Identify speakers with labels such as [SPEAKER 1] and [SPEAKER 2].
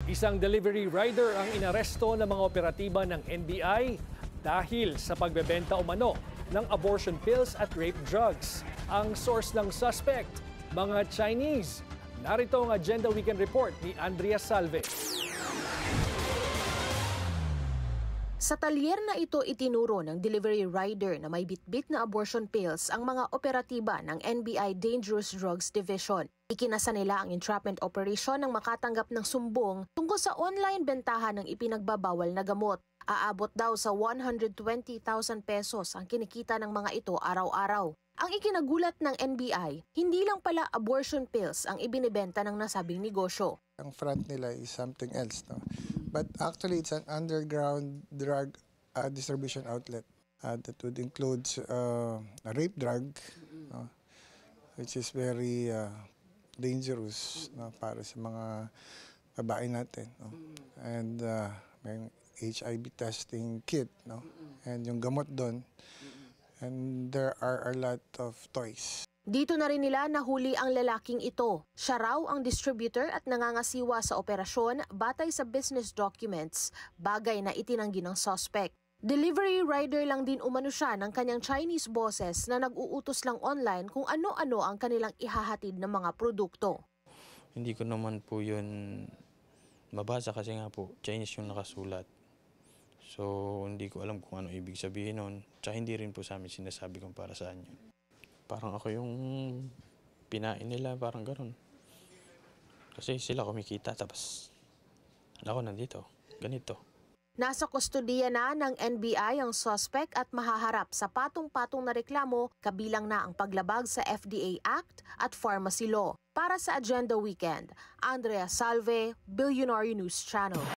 [SPEAKER 1] Isang delivery rider ang inaresto ng mga operatiba ng NBI dahil sa pagbebenta umano ng abortion pills at rape drugs. Ang source ng suspect, mga Chinese. Narito ang Agenda Weekend Report ni Andrea Salve.
[SPEAKER 2] Sa talyer na ito itinuro ng delivery rider na may bitbit na abortion pills ang mga operatiba ng NBI Dangerous Drugs Division. Ikinasa nila ang entrapment operation nang makatanggap ng sumbong tungkol sa online bentahan ng ipinagbabawal na gamot. Aabot daw sa 120,000 pesos ang kinikita ng mga ito araw-araw. Ang ikinagulat ng NBI, hindi lang pala abortion pills ang ibinibenta ng nasabing negosyo.
[SPEAKER 3] Ang front nila is something else, no? But actually, it's an underground drug distribution outlet that would include a rape drug, no? Which is very dangerous, no? Para sa mga babae natin, no? And may HIV testing kit, no? And yung gamot doon. And there are a lot of toys.
[SPEAKER 2] Dito na rin nila nahuli ang lalaking ito. Siya raw ang distributor at nangangasiwa sa operasyon batay sa business documents, bagay na itinanggi ng suspect. Delivery rider lang din umano siya ng kanyang Chinese bosses na nag-uutos lang online kung ano-ano ang kanilang ihahatid ng mga produkto.
[SPEAKER 4] Hindi ko naman po yun mabasa kasi nga po Chinese yung nakasulat. So hindi ko alam kung ano ibig sabihin nun. Tsaka hindi rin po sa amin sinasabi kung para saan yun. Parang ako yung pinain nila, parang gano'n. Kasi sila kumikita, tapos ako nandito, ganito.
[SPEAKER 2] Nasa kustodiya na ng NBI ang suspect at mahaharap sa patong-patong na reklamo kabilang na ang paglabag sa FDA Act at pharmacy law. Para sa Agenda Weekend, Andrea Salve, Billionaire News Channel.